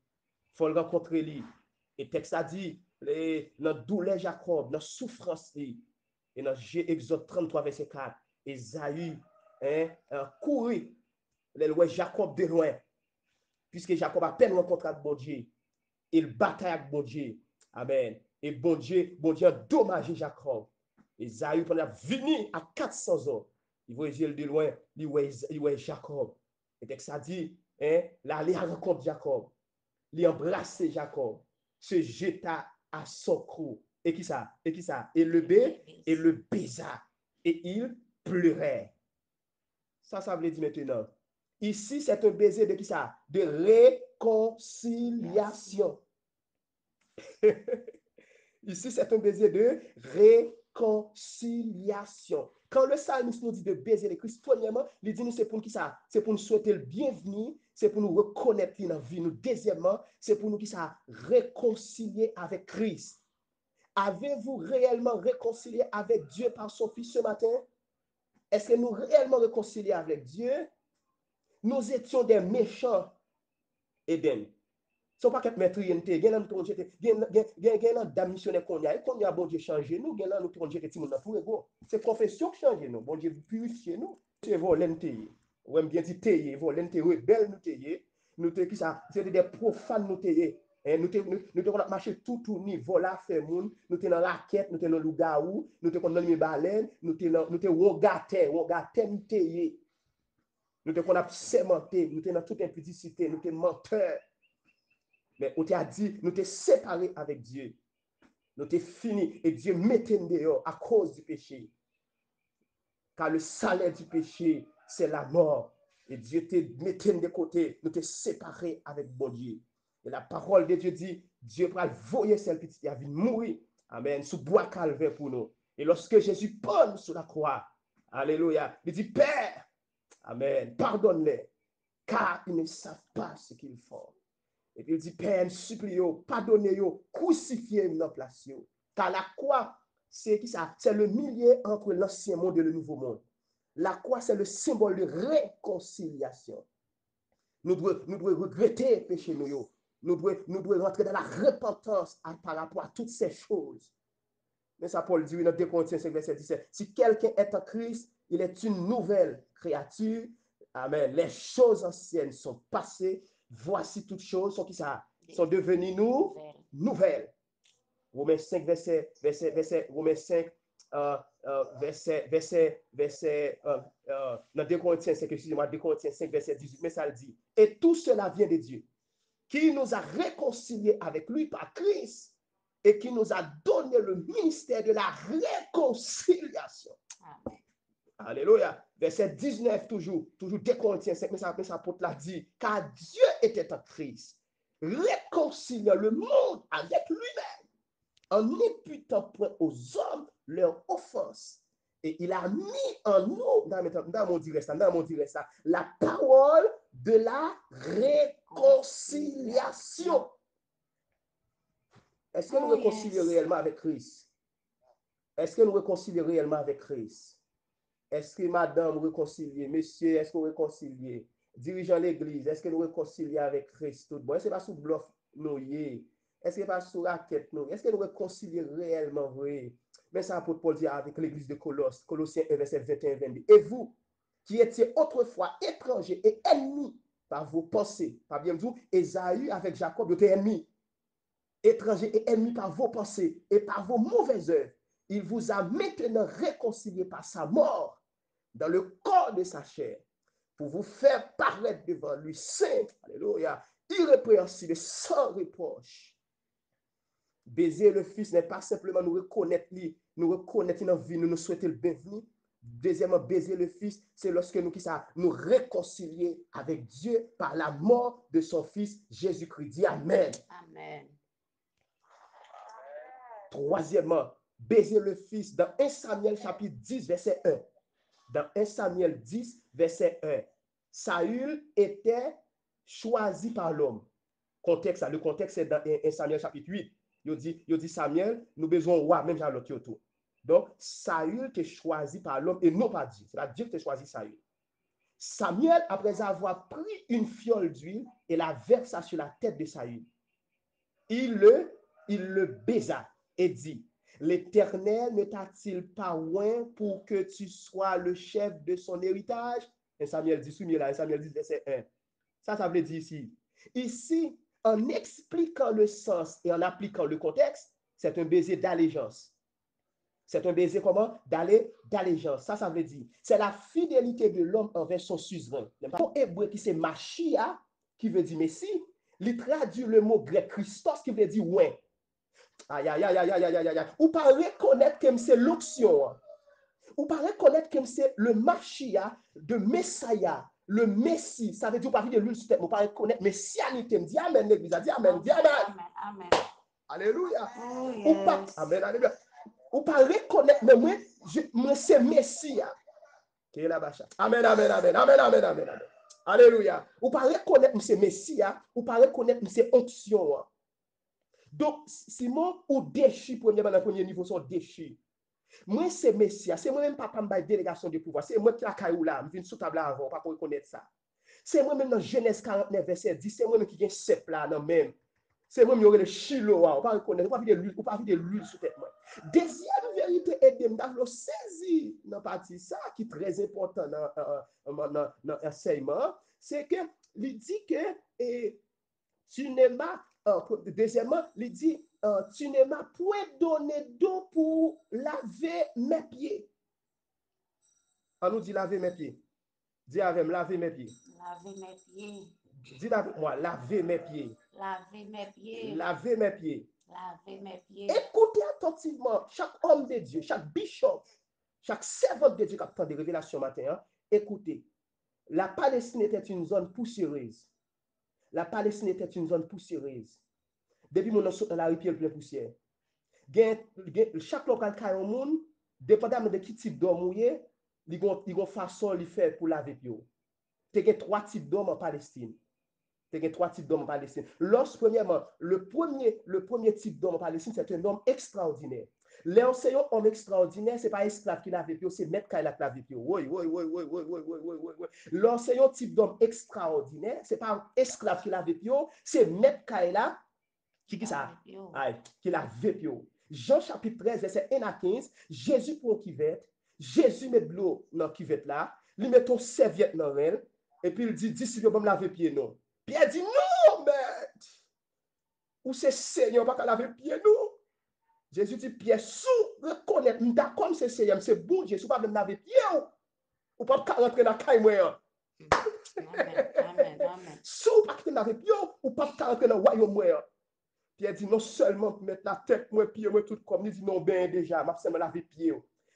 faut rencontrer lui. Et le texte a dit, dans douleur Jacob, dans souffrance, et dans Exode 33, verset 4, Esaü couru, le Jacob de loin, puisque Jacob a peine rencontré avec bon Dieu, il bataille avec bon Dieu. Amen. Et bon Dieu a dommagé Jacob. Esaü, pendant venu à 400 ans, il voit Jésus de loin, il voit Jacob. Et dès que ça dit, là, il rencontre Jacob. Il embrasse Jacob, se jeta à son cou. Et qui ça? Et le baisa. Et il pleurait. Ça veut dire maintenant. Ici, c'est un baiser de qui ça? De réconciliation. Ici, c'est un baiser de réconciliation. Quand le psalmiste nous dit de baiser le Christ, premièrement, il dit nous c'est pour qui ça? C'est pour nous souhaiter le bienvenu, c'est pour nous reconnaître dans la vie. Nous, deuxièmement, c'est pour nous qui ça? Réconcilier avec Christ. Avez-vous réellement réconcilié avec Dieu par son Fils ce matin? Est-ce que nous réellement réconciliés avec Dieu? Nous étions des méchants Éden. So pas qu'être maître yente, gen nan nous jete, gen nan dam missionnaire qu'on y a bon Dieu changer nous, gen nan nous ton jete ti moun nan pour ego. C'est confession qui change nous, bon Dieu purifier nous. C'est volonté. Ou bien dit teye, volonté rebelle nous teye. Nous te qui ça, c'était des profanes nous teye. Nous te marché tout ni vola fait moun, nous te dans raquette, nous te dans lougaou, nous te dans mi baleine, nous te wongate nous teye. Nous te qu'on a sémenté, nous te dans toute impudicité, nous te menteur. Mais on t'a dit, nous t'es séparés avec Dieu. Nous t'es fini et Dieu mettait dehors à cause du péché. Car le salaire du péché, c'est la mort. Et Dieu te mettait de côté. Nous t'es séparés avec bon Dieu. Et la parole de Dieu dit, Dieu va voyer celle petite qui a vu mourir. Amen. Sous bois calvaire pour nous. Et lorsque Jésus pend sur la croix, alléluia, il dit, Père, amen, pardonne-les, car ils ne savent pas ce qu'ils font. Et puis il dit, Père, supplie, pardonnez-yo, crucifiez dans place. Car la croix, c'est qui ça? C'est le milieu entre l'ancien monde et le nouveau monde. La croix, c'est le symbole de réconciliation. Nous devons regretter le péché. Nous devons rentrer dans la repentance par rapport à toutes ces choses. Mais ça, Paul dit dans 2 Corinthiens 5, verset 17. Si quelqu'un est en Christ, il est une nouvelle créature. Amen. Les choses anciennes sont passées. Voici toutes choses sont, qui ça, sont devenues nouvelles. Romains 5, Romains 5, dans 2 Corinthiens 5, excusez-moi, 2 Corinthiens 5, verset 18, mais ça le dit. Et tout cela vient de Dieu, qui nous a réconciliés avec lui par Christ et qui nous a donné le ministère de la réconciliation. Amen. Alléluia. Verset 19, toujours 2 Corinthiens 5, mais ça apôtre l'a dit, car Dieu était en Christ, réconciliant le monde avec lui-même, en n'imputant point aux hommes leur offense. Et il a mis en nous, dans mon direct ça, la parole de la réconciliation. Est-ce que nous réconcilions réellement avec Christ? Est-ce que nous réconcilions réellement avec Christ? Est-ce que madame réconcilie? Monsieur, est-ce que vous réconciliez? Dirigeant l'église, est-ce que nous réconcilions avec Christ? Tout bon. Est-ce que pas sous bluff nous y? Est-ce que pas sous raquette nous? Est-ce que nous réconcilions réellement vrai? Mais ça, apôtre Paul dit avec l'église de Colosse, Colossiens 1, verset 21-22. Et vous, qui étiez autrefois étrangers et ennemis par vos pensées, pas bien vous, Ésaü avec Jacob, vous étiez ennemis. Étrangers et ennemis par vos pensées et par vos mauvaises œuvres. Il vous a maintenant réconcilié par sa mort dans le corps de sa chair pour vous faire paraître devant lui saint, alléluia, irrépréhensible, sans reproche. Baiser le Fils n'est pas simplement nous reconnaître dans vie, nous souhaiter le bienvenu. Deuxièmement, baiser le Fils, c'est lorsque nous réconcilier avec Dieu par la mort de son Fils Jésus-Christ. Dis Amen. Amen. Troisièmement, baiser le Fils dans 1 Samuel chapitre 10, verset 1. Dans 1 Samuel 10, verset 1. Saül était choisi par l'homme. Le contexte est dans 1 Samuel chapitre 8. Il dit Samuel, nous besoin roi, même dans l'autre autour. Donc, Saül était choisi par l'homme et non pas Dieu. C'est là Dieu qui a choisi Saül. Samuel, après avoir pris une fiole d'huile et la versa sur la tête de Saül, il le baisa et dit, l'Éternel ne t'a-t-il pas oint pour que tu sois le chef de son héritage? Et Samuel dit, Samuel dit, verset 1. Ça veut dire ici. Ici, en expliquant le sens et en appliquant le contexte, c'est un baiser d'allégeance. C'est un baiser comment? D'allégeance. Ça veut dire, c'est la fidélité de l'homme envers son suzerain. Le mot hébreu qui c'est Machia, qui veut dire Messie, il traduit le mot grec Christos, qui veut dire ouais. Aïe, aïe, aïe, aïe, aïe, aïe, aïe, aïe. Ou pas reconnaître que c'est l'option. Ou pas reconnaître que c'est le Machia de Messiah, le Messie. Ça veut dire, ou pas de l'huile sur tête, ou pas reconnaître messianité. Dis Amen, l'église. Dis Amen, dis Amen. Amen. Alléluia. Oh, yes. Ou pas, Amen, alléluia. Ou pas reconnaître, mais moi c'est Messia. Amen, amen, amen, amen, amen, amen, amen. Alléluia. Ou pas reconnaître c'est Messia, ou pas reconnaître c'est onction. Donc, Simon, ou déchi, premièrement, dans le premier niveau, sont déchis. Moi, c'est Messia. C'est moi-même papa m'a délégation de pouvoir. C'est moi qui la caillou là. Je viens sous table avant, pas pour reconnaître ça. C'est moi-même dans Genèse 49, verset 10. C'est moi-même qui viens sept là, non même. C'est moi qui aurait le chilo, on pas reconnaître, on pas de l'huile sur tête. Deuxième vérité est de me saisir dans partie ça qui est très important dans l'enseignement, c'est que il dit que tu ne m'as, deuxièmement, il dit tu ne m'as point donné d'eau pour laver mes pieds. On nous dit laver mes pieds. Dis avec moi, laver mes pieds. Laver mes pieds. Dis avec moi, laver mes pieds. Laver mes pieds. Laver mes pieds. Laver mes pieds. Écoutez attentivement chaque homme de Dieu, chaque bishop, chaque servant de Dieu qui a tant de révélations matin. Hein, écoutez, la Palestine était une zone poussiéreuse. La Palestine était une zone poussiéreuse. Depuis mon saute dans la rue, plein poussière. Chaque local qui a un monde, dépendamment de qui type d'homme mouillé, il y a une façon de faire pour laver pied. Il y a trois types d'hommes en Palestine. Il y a trois types d'hommes en Palestine. Premièrement, le premier type d'homme en Palestine, c'est un homme extraordinaire. Les enseignants hommes extraordinaires, ce n'est pas esclave qui lave pied, c'est maître qui lave pied. Oui. L'enseignant type d'homme extraordinaire, ce n'est pas un esclave qui lave pied, c'est maître qui lave pied. Jean chapitre 13, verset 1 à 15, Jésus prend cuvette, Jésus met de l'eau dans la cuvette là, il met ton serviette dans elle, et puis il dit, disciple, je vais me laver pied, non. Pierre dit, non, maître, ou c'est Seigneur, pas qu'à laver pied, non. Jésus dit, Pierre, sous reconnaître, d'accord, c'est Seigneur, c'est bon Dieu, sous pas me laver pied, ou pas rentrer dans la caille, moi. Amen. Amen. Amen. Sous pas me laver pied, ou pas rentrer dans le royaume, moi. Pierre dit, non seulement pour mettre la tête, moi, pied, moi, tout comme, il dit, non, ben déjà, je vais me laver pied.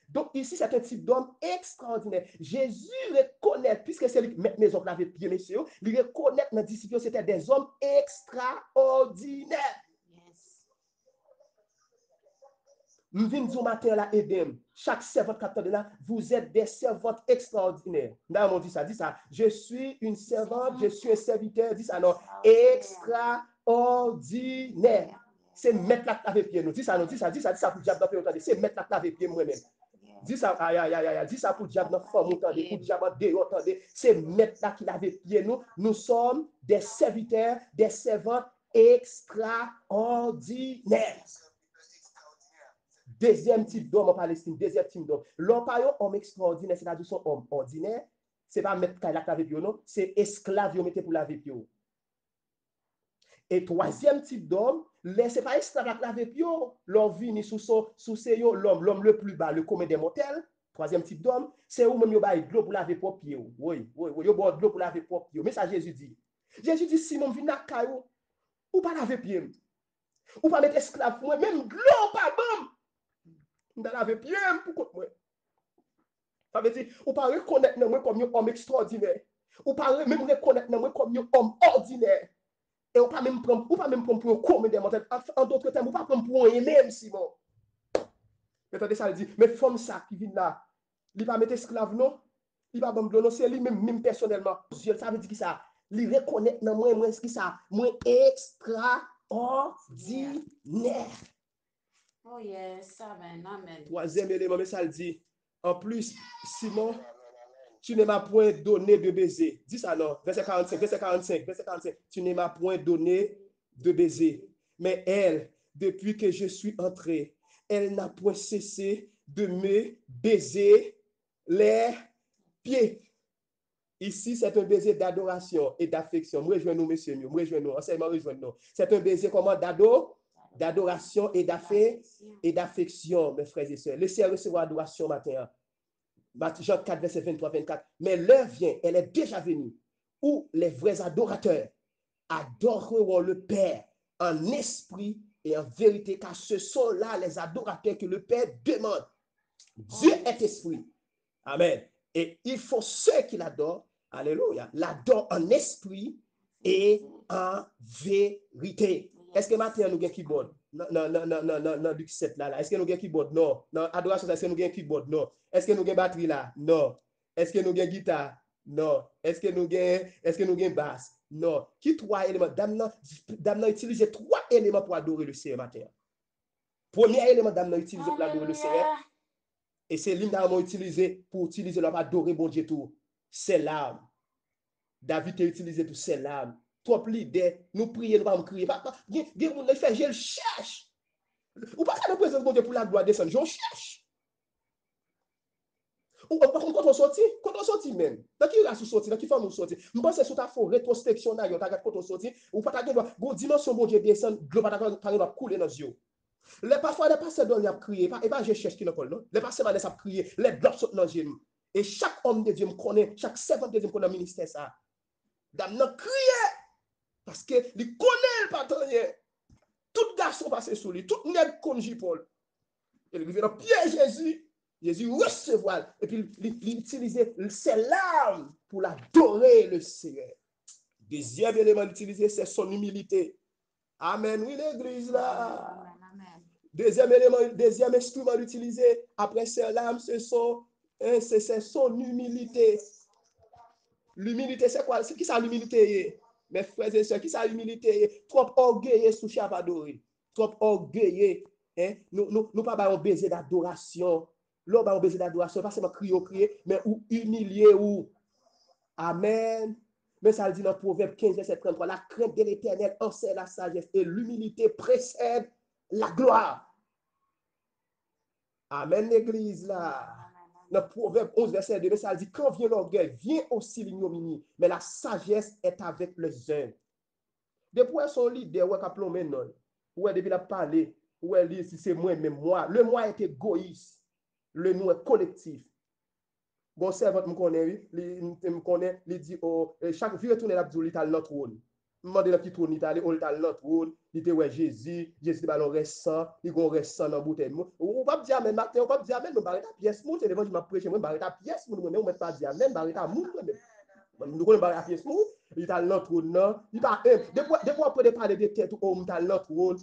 Donc ici, c'est un type d'homme extraordinaire. Jésus reconnaît, puisque c'est lui qui met mes hommes laver pied, messieurs, il reconnaît dans la discipline, c'était des hommes extraordinaires. Yes. Je viens du matin là, Edem. Chaque servante qui de là, vous êtes des servantes extraordinaires. Là, on dit ça, Je suis une servante, je suis un serviteur, dis ça, non. Extraordinaire. C'est mettre la laver pied, nous. Dis ça, nous, dis ça pour diable dans le c'est mettre la laver pied moi-même. Dis ça, aïe, dis ça pour diable dans femme, entendez, pour diable dehors, entendez. C'est mettre la qui laver pied, nous. Nous sommes des serviteurs, des servantes extraordinaires. Deuxième type d'homme en Palestine, deuxième type d'homme. L'homme pas un homme extraordinaire, c'est-à-dire son homme ordinaire. C'est pas mettre la laver pied, non. C'est esclave, vous mettez pour laver pied. Et troisième type d'homme, c'est pas esclave la laver pied. L'homme vient sous l'homme le plus bas, le commun des mortels. Troisième type d'homme, c'est où même vous avez de l'eau pour laver pour pied. Oui, vous avez de l'eau pour laver pour pied. Mais ça, Jésus dit. Jésus dit, si mon vient à caillou, ou pas laver pied. Ou pas mettre esclave pour moi, même de l'eau pas bon. Dans laver pied pour moi. Ça veut dire, ou pas reconnaître moi comme un homme extraordinaire. Ou pas même reconnaître moi comme un homme ordinaire. Et ou pas même prendre pour un commun des mortels. En d'autres termes, ou pas prendre pour un même Simon. Attendez ça, il dit, mais femme ça qui vient là, il va mettre esclave non, il va prendre non, c'est lui-même personnellement. Ça veut dire que ça, il reconnaît dans moi ce qui ça, moi extraordinaire. Oh yes, amen, amen. Troisième élément, mais ça le dit. En plus, Simon, tu ne m'as point donné de baiser. Dis ça non. Verset 45. Tu ne m'as point donné de baiser. Mais elle, depuis que je suis entré, elle n'a point cessé de me baiser les pieds. Ici, c'est un baiser d'adoration et d'affection. Moi, rejoins-nous, messieurs, moi, rejoins-nous. Enseignement, rejoins-nous. C'est un baiser comment d'adoration et d'affection, mes frères et sœurs. Laissez recevoir adoration matin. Jean 4, verset 23-24. Mais l'heure vient, elle est déjà venue, où les vrais adorateurs adoreront le Père en esprit et en vérité, car ce sont là les adorateurs que le Père demande. Dieu est esprit. Amen. Et il faut ceux qui l'adorent, alléluia, l'adorent en esprit et en vérité. Est-ce que maintenant nous avons un keyboard? Non, Luc 7 là. Est-ce que nous avons un keyboard? Non. Dans adoration, est-ce que nous avons un keyboard? Non. Est-ce que nous avons une batterie là? Non. Est-ce que nous avons une guitare? Non. Est-ce que nous avons une basse? Non. Qui trois éléments? Dame utilise trois éléments pour adorer le Seigneur matin. Premier élément, dame utilise pour adorer le Seigneur. Et c'est l'hymne utilisé pour utiliser leur adorer bon Dieu tout. C'est l'âme. David a utilisé tout, c'est l'âme. Trop l'idée, nous prions, nous pas crier. Il fait, je le cherche. Ou pas ça nous présente bon Dieu pour la gloire descendre, je cherche. Ou par contre, quand on sortit même, dans qui race sorti, dans qui forme nous sorti, je pense que c'est ta rétrospection, tu regardes quand on sorti, ou pas ta dimension bon Dieu descend, globalement, va couler dans les yeux. Les parfois, les pasteurs donnent à crier, et pas je cherche qui ne colle, non? Les pasteurs m'ont crier, les blocs sautent dans les yeux. Et chaque homme de Dieu me connaît, chaque servant de Dieu me connaît le ministère ça. Dame n'a crié, parce que il connaît le patron. Tout garçon passe sous lui, tout nègre connaît Paul. Et il vient dans pied Jésus, Jésus recevoir, et puis il utilise ses larmes pour l'adorer le Seigneur. Deuxième élément d'utiliser, c'est son humilité. Amen, oui, l'église là. Amen, amen. Deuxième élément, deuxième instrument d'utiliser après ses larmes, c'est son humilité. L'humilité, c'est quoi? C'est qui ça l'humilité? Mes frères et sœurs, qui ça l'humilité? Trop orgueilleux sous chapadori. Trop orgueilleux. Hein? Nous pas un baiser d'adoration. L'on pas un baiser d'adoration, pas seulement crier, mais ou humilier ou. Amen. Mais ça le dit dans Proverbe 15, verset 33. La crainte de l'Éternel enseigne la sagesse et l'humilité précède la gloire. Amen, l'église là. Dans Proverbe 11, verset 2, ça dit, quand vient l'orgueil, vient aussi l'ignominie, mais la sagesse est avec les hommes. Depuis son leader, ouais, qui plombe non. Ouais, depuis la parler, ouais, si c'est moi-même, moi. Le moi est égoïste. Le nous est collectif. Bon, servant me connaît, me connaît, il dit, oh, chaque vie retourne la dit, il est notre trône. Demande la petite trône, il est allé, il est notre trône, il était ouais Jésus, Jésus est ballon récent, il gon récent dans bouteille. Ou pas dire amen matin, ou pas dire amen, nous barrer ta pièce, mon c'est l'évangile m'a prêché, moi barrer ta pièce, moi on met pas dire amen, barrer ta moun même. Nous connaissons barrer ta pièce moun, il est notre trône non, il pas depuis on peut parler de tête ou on est notre trône,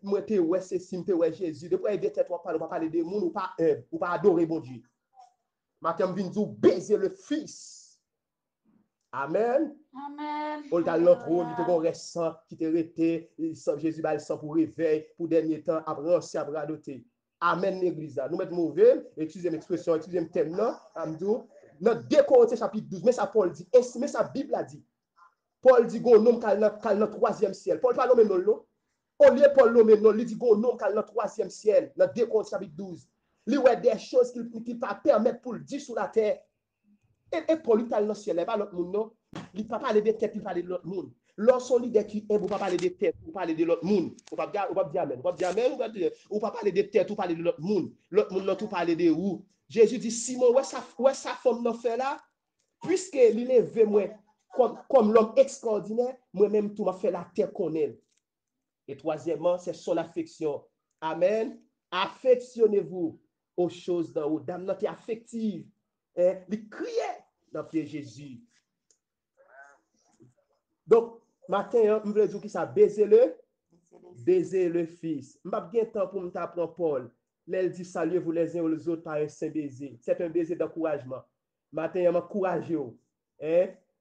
moi t'es ouais c'est sim t'es ouais Jésus, depuis de tête on pas parler de moun ou pas adorer bon Dieu. Matin vinn dire baiser le fils. Amen. Amen. On t'a notre rôle, il te gon récent qui te rete, Jésus va le sang pour réveil, pour dernier temps, après ancien, après adoté. Amen l'église. Nous mettons mauvais, excusez l'expression, excusez le thème là, amdou, dans 2 Corinthiens chapitre 12, mais ça Paul dit, mais ça Bible a dit. Paul dit gon nom kal dans 3e ciel. Paul pas nommé non non. Au lieu Paul nommé non, il dit gon nom kal dans 3e ciel, dans 2 Corinthiens chapitre 12. Lui ouais des choses qui pas permettre pour le dire sur la terre. Et Paul il parle dans le ciel, pas l'autre monde non. Il ne peut pas parler de tête, il parle de l'autre monde. Lorsqu'on lit des qui aiment, on ne peut pas parler de tête, on parler de l'autre monde. On ne peut pas dire amen. On ne peut pas dire amen, on ne peut pas parler de tête, on parler de l'autre monde. L'autre monde, on parler de où. Jésus dit, Simon, ouais, sa femme n'a fait là, puisque il est levé moi comme l'homme extraordinaire, moi-même, tout m'a fait la terre qu'on aime. Et troisièmement, c'est son affection. Amen. Affectionnez-vous aux choses d'en haut. Dame, notre affective. Il criait dans le pied Jésus. Donc, matin, je veux dire que ça baiser le fils. Je n'ai pas de temps pour me prendre Paul. Elle dit saluez-vous les uns aux autres par un saint baiser. C'est un baiser d'encouragement. Matin, je m'encourage.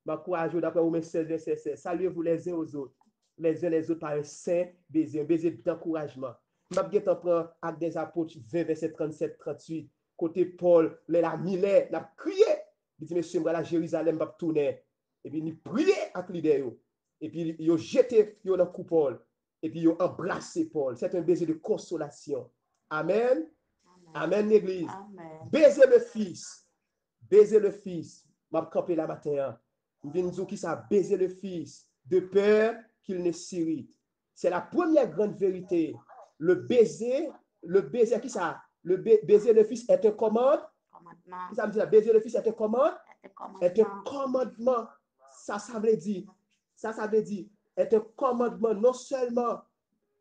M'encourage d'après vous, mes 16 verset. Saluez-vous les uns aux autres. Les uns les autres par un saint baiser. Un baiser d'encouragement. Je n'ai pas de temps pour prendre Actes des Apôtres 20, verset 37-38. Côté Paul, il a mis l'air, il a crié. Il dit, monsieur, voilà Jérusalem va tourner. Et puis, il priait avec l'idée. Et puis, il a jeté dans le cou Paul. Et puis, il a embrassé Paul. C'est un baiser de consolation. Amen. Amen, l'église. Baiser le fils. Baiser le fils. Je vais camper la matin. Je viens de dire qui ça baiser le fils. De peur qu'il ne s'irrite. C'est la première grande vérité. Le baiser qui ça? Baiser le fils est un commandement. Ça me dit, baiser le fils est un commandement. Est un commandement. Ça veut dire. Ça veut dire. Est un commandement. Non seulement,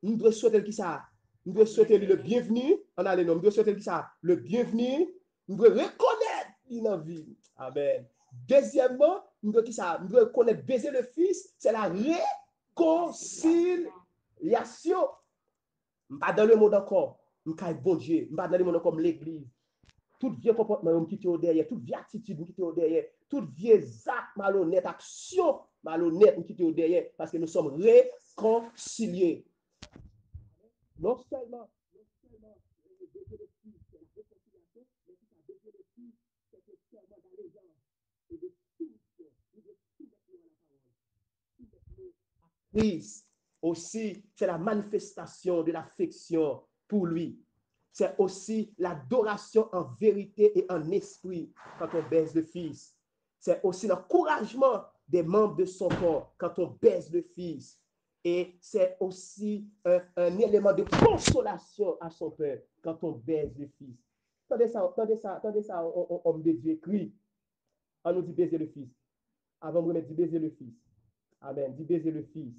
nous devons souhaiter qui ça? Nous devons souhaiter le bienvenu. On a les noms. Nous devons souhaiter qui ça? Le bienvenu. Nous devons reconnaître la vie. Amen. Deuxièmement, nous devons qui ça? Nous devons reconnaître baiser le fils. C'est la réconciliation. Pas dans le monde encore. Nous sommes bon Dieu. Pas dans le monde comme l'église. Tout vieux comportement qui est derrière, toute vieille attitude qui est derrière, tout vieux acte malhonnête, action malhonnête qui est derrière, parce que nous sommes réconciliés. Non seulement Christ aussi, c'est la manifestation de l'affection pour lui. C'est aussi l'adoration en vérité et en esprit quand on baise le Fils. C'est aussi l'encouragement des membres de son corps quand on baise le Fils. Et c'est aussi un élément de consolation à son Père quand on baise le Fils. Attendez ça, homme de Dieu écrit. On nous dit baiser le Fils. Avant de remettre, dit baiser le Fils. Amen. Dit baiser le Fils.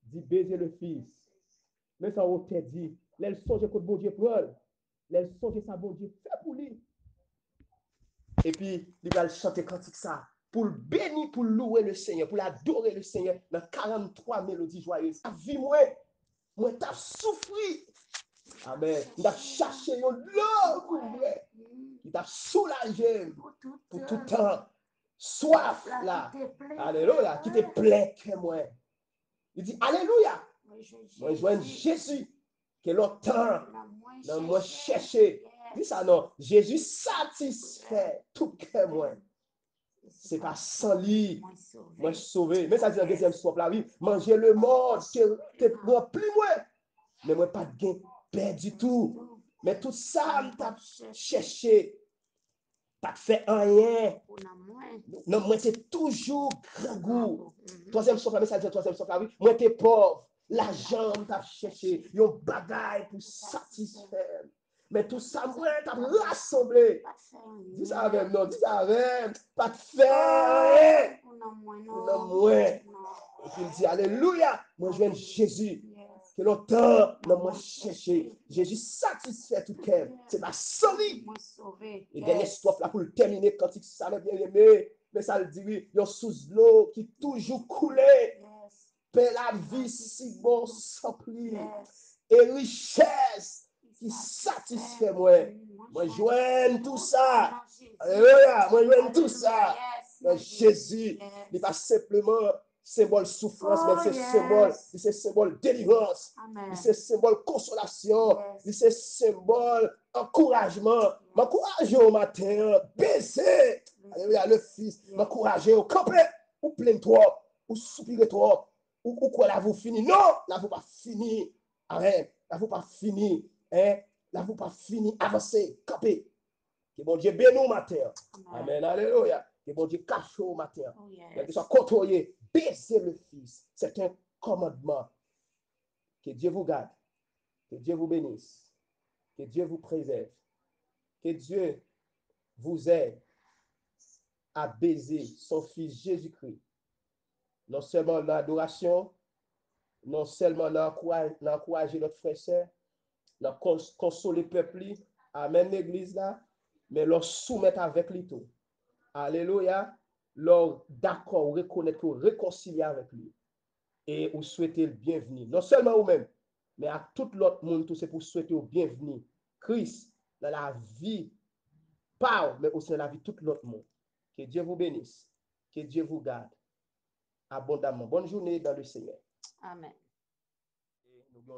Dit baiser le Fils. Mais ça, on t'a dit, les songes que bon Dieu prend, les songes ça bon Dieu fait pour lui. Et puis, il va chanter cantique ça, pour le bénir, pour louer le Seigneur, pour l'adorer le Seigneur dans 43 mélodies joyeuses. Ta vie, moi t'as souffri. Amen. Il t'a cherché un l'homme, il t'a soulagé pour tout temps. Soif là. Alléluia, qui te plaît que moi. Il dit, Alléluia. Moi, je vois Jésus que longtemps, dans moi chercher. Dis ça non. Jésus satisfait tout que moi. C'est pas sans lui. Moi, sauvé. Mais ça dit dans la deuxième soif là, oui. Manger le mort, te rempli moi. Mais moi, pas de gain, paix du tout. Mais tout ça, m't'a cherché. Pas fait rien. Non, moi, c'est toujours grand goût. Troisième soif, mais ça dit troisième soif, oui. Moi, t'es pauvre. L'argent, t'as cherché. Yon bagaille pour satisfaire. Mais tout ça, moi, t'as rassemblé. Dis ça avec, non, dis ça avec. Pas de faire rien. Non, moi. Et puis il dit, Alléluia. Moi, je viens de Jésus. Que longtemps, non, moi, cherché. Jésus satisfait tout cœur. C'est ma solide. Et dernier strophe là pour le terminer, quand il s'en bien aimé. Mais ça le dit, oui, il y a sous l'eau qui toujours coulait. Paix la vie si bon sans prix. Et richesse qui satisfait moi. Moi, joigne tout ça. Alléluia. Moi, joigne tout ça. Dans Jésus, il n'est pas simplement symbole souffrance, mais c'est symbole délivrance. C'est symbole consolation. C'est symbole encouragement. M'encourager au matin, baiser. Alléluia, le Fils. M'encourager au camper. Ou plains-toi, ou soupire-toi, ou quoi là vous fini. Non, là vous pas fini. Arrête, là vous pas fini. Hein? Là vous pas fini. Avancez, camper. Que bon Dieu bénisse au matin. Amen. Alléluia. Que bon Dieu cache au matin. Que soit côtoyé, baiser le Fils. C'est un commandement. Que Dieu vous garde. Que Dieu vous bénisse. Que Dieu vous préserve. Que Dieu vous aide à baiser son Fils Jésus-Christ. Non seulement l'adoration, non seulement l'encourager notre frère et sœur, consoler le peuple, amen l'église là, mais leur soumettre avec lui tout. Alléluia. Leur d'accord, reconnaître, réconcilier avec lui. Et vous souhaiter le bienvenu. Non seulement vous-même, mais à tout l'autre monde, tout c'est pour souhaiter le bienvenu. Christ, dans la vie, pas, mais aussi dans la vie de tout l'autre monde. Que Dieu vous bénisse. Que Dieu vous garde abondamment. Bonne journée dans le Seigneur. Amen. Et nous